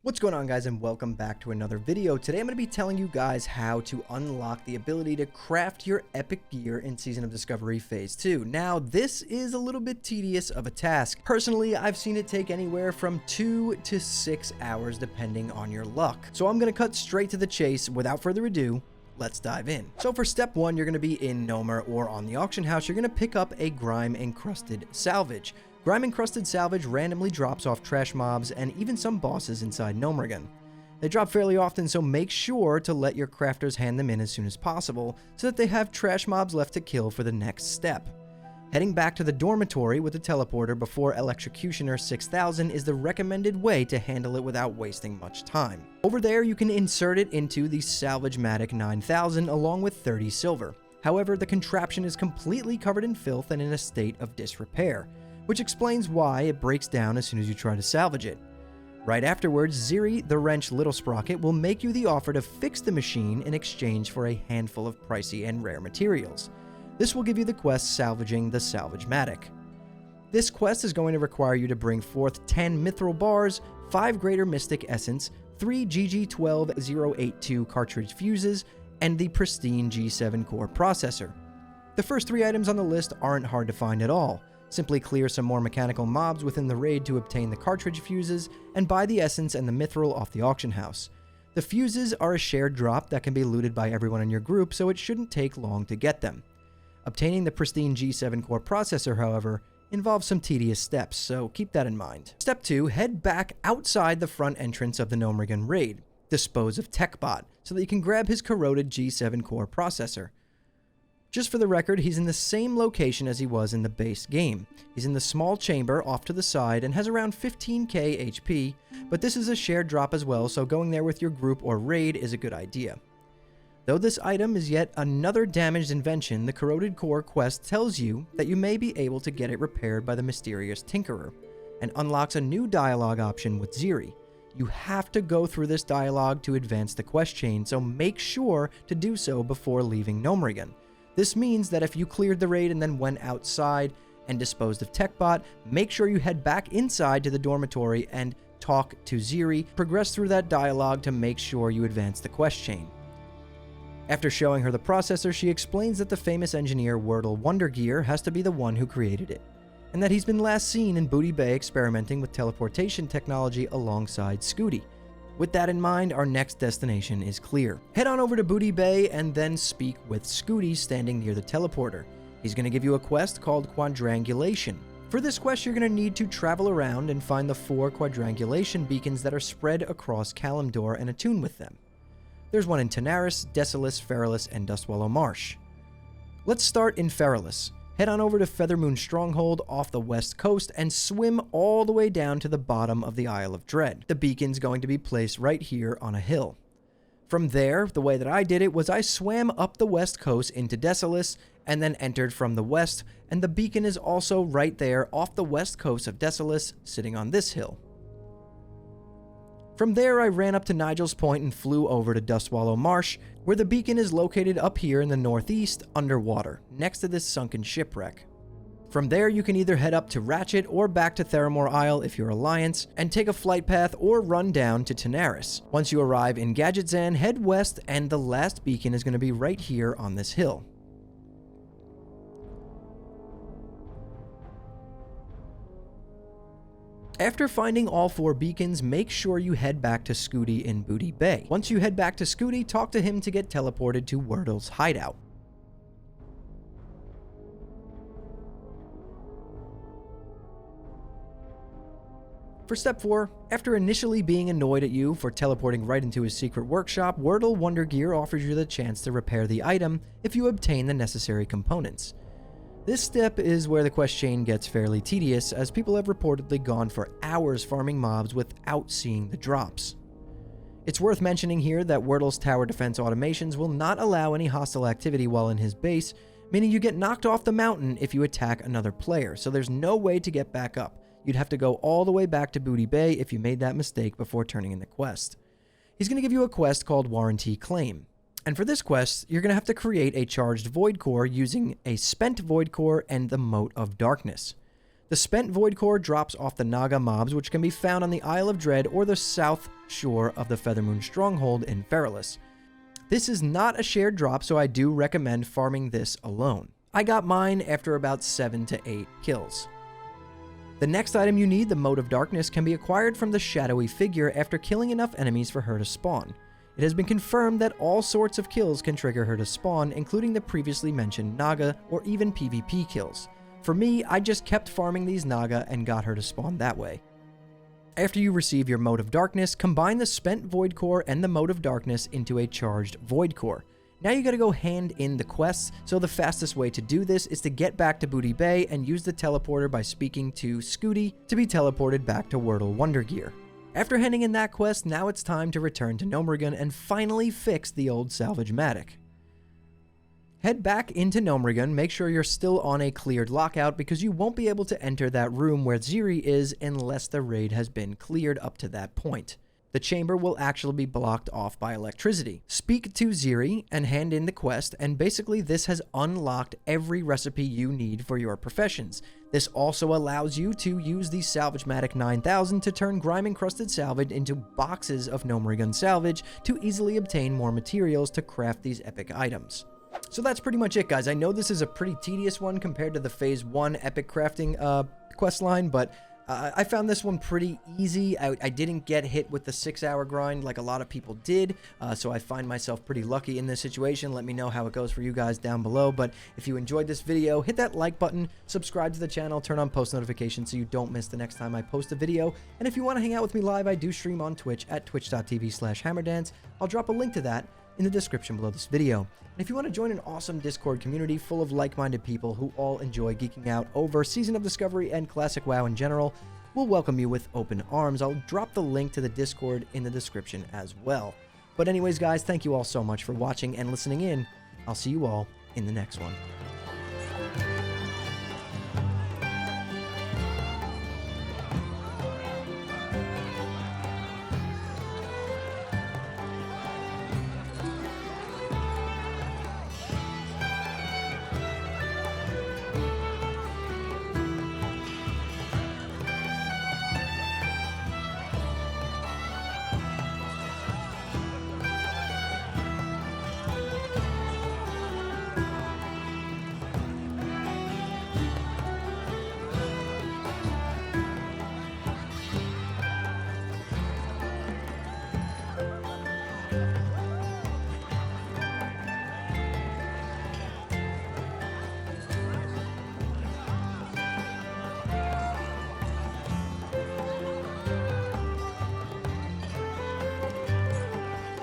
What's going on, guys, and welcome back to another video. Today I'm going to be telling you guys how to unlock the ability to craft your epic gear in Season of Discovery Phase 2. Now, this is a little bit tedious of a task. Personally, I've seen it take anywhere from 2 to 6 hours depending on your luck. So I'm going to cut straight to the chase. Without further ado, let's dive in. So for step 1, you're going to be in Gnomer or on the auction house. You're going to pick up a grime encrusted salvage. Grime encrusted salvage randomly drops off trash mobs and even some bosses inside Gnomeregan. They drop fairly often, so make sure to let your crafters hand them in as soon as possible so that they have trash mobs left to kill for the next step. Heading back to the dormitory with the teleporter before Electrocutioner 6000 is the recommended way to handle it without wasting much time. Over there, you can insert it into the Salvagematic 9000 along with 30 silver. However, the contraption is completely covered in filth and in a state of disrepair, which explains why it breaks down as soon as you try to salvage it. Right afterwards, Ziri, the Wrench Little Sprocket, will make you the offer to fix the machine in exchange for a handful of pricey and rare materials. This will give you the quest Salvaging the Salvagematic. This quest is going to require you to bring forth 10 Mithril Bars, 5 Greater Mystic Essence, 3 GG12082 cartridge fuses, and the pristine G7 core processor. The first 3 items on the list aren't hard to find at all. Simply clear some more mechanical mobs within the raid to obtain the cartridge fuses, and buy the essence and the mithril off the auction house. The fuses are a shared drop that can be looted by everyone in your group, so it shouldn't take long to get them. Obtaining the pristine G7 core processor, however, involves some tedious steps, so keep that in mind. Step 2, head back outside the front entrance of the Gnomeregan raid. Dispose of TechBot, so that you can grab his corroded G7 core processor. Just for the record, he's in the same location as he was in the base game. He's in the small chamber off to the side and has around 15k HP, but this is a shared drop as well, so going there with your group or raid is a good idea. Though this item is yet another damaged invention, the Corroded Core quest tells you that you may be able to get it repaired by the mysterious Tinkerer, and unlocks a new dialogue option with Ziri. You have to go through this dialogue to advance the quest chain, so make sure to do so before leaving Gnomeregan. This means that if you cleared the raid and then went outside and disposed of TechBot, make sure you head back inside to the dormitory and talk to Ziri. Progress through that dialogue to make sure you advance the quest chain. After showing her the processor, she explains that the famous engineer Wordle Wondergear has to be the one who created it, and that he's been last seen in Booty Bay experimenting with teleportation technology alongside Scooty. With that in mind, our next destination is clear. Head on over to Booty Bay and then speak with Scooty standing near the teleporter. He's going to give you a quest called Quadrangulation. For this quest, you're going to need to travel around and find the 4 quadrangulation beacons that are spread across Kalimdor and attune with them. There's one in Tanaris, Desolace, Feralus, and Dustwallow Marsh. Let's start in Feralus. Head on over to Feathermoon Stronghold off the west coast and swim all the way down to the bottom of the Isle of Dread. The beacon's going to be placed right here on a hill. From there, the way that I did it was I swam up the west coast into Desolace and then entered from the west, and the beacon is also right there off the west coast of Desolace, sitting on this hill. From there, I ran up to Nigel's Point and flew over to Dustwallow Marsh, where the beacon is located up here in the northeast, underwater, next to this sunken shipwreck. From there, you can either head up to Ratchet or back to Theramore Isle if you're Alliance, and take a flight path or run down to Tanaris. Once you arrive in Gadgetzan, head west, and the last beacon is going to be right here on this hill. After finding all 4 beacons, make sure you head back to Scooty in Booty Bay. Once you head back to Scooty, talk to him to get teleported to Wordle's hideout. For step 4, after initially being annoyed at you for teleporting right into his secret workshop, Wordle Wondergear offers you the chance to repair the item if you obtain the necessary components. This step is where the quest chain gets fairly tedious, as people have reportedly gone for hours farming mobs without seeing the drops. It's worth mentioning here that Wordle's tower defense automations will not allow any hostile activity while in his base, meaning you get knocked off the mountain if you attack another player, so there's no way to get back up. You'd have to go all the way back to Booty Bay if you made that mistake before turning in the quest. He's going to give you a quest called Warranty Claim. And for this quest, you're going to have to create a charged Void Core using a spent Void Core and the Mote of Darkness. The Spent Void Core drops off the Naga mobs, which can be found on the Isle of Dread or the south shore of the Feathermoon Stronghold in Feralis. This is not a shared drop, so I do recommend farming this alone. I got mine after about 7 to 8 kills. The next item you need, the Mote of Darkness, can be acquired from the shadowy figure after killing enough enemies for her to spawn. It has been confirmed that all sorts of kills can trigger her to spawn, including the previously mentioned Naga or even PvP kills. For me, I just kept farming these Naga and got her to spawn that way. After you receive your Mote of Darkness, combine the Spent Void Core and the Mote of Darkness into a charged Void Core. Now you gotta go hand in the quests, so the fastest way to do this is to get back to Booty Bay and use the teleporter by speaking to Scooty to be teleported back to Wordle Wonder Gear. After handing in that quest, now it's time to return to Gnomeregan and finally fix the old Salvage-matic. Head back into Gnomeregan, make sure you're still on a cleared lockout because you won't be able to enter that room where Ziri is unless the raid has been cleared up to that point. The chamber will actually be blocked off by electricity. Speak to Ziri and hand in the quest, and basically this has unlocked every recipe you need for your professions. This also allows you to use the Salvage-matic 9000 to turn grime-encrusted salvage into boxes of Gnomeregan salvage to easily obtain more materials to craft these epic items. So that's pretty much it, guys. I know this is a pretty tedious one compared to the Phase 1 epic crafting quest line, but I found this one pretty easy. I didn't get hit with the 6-hour grind like a lot of people did, so I find myself pretty lucky in this situation. Let me know how it goes for you guys down below, but if you enjoyed this video, hit that like button, subscribe to the channel, turn on post notifications so you don't miss the next time I post a video, and if you want to hang out with me live, I do stream on Twitch at twitch.tv/hammerdance. I'll drop a link to that in the description below this video. And if you want to join an awesome Discord community full of like-minded people who all enjoy geeking out over Season of Discovery and Classic WoW in general, we'll welcome you with open arms. I'll drop the link to the Discord in the description as well. But anyways, guys, thank you all so much for watching and listening in. I'll see you all in the next one.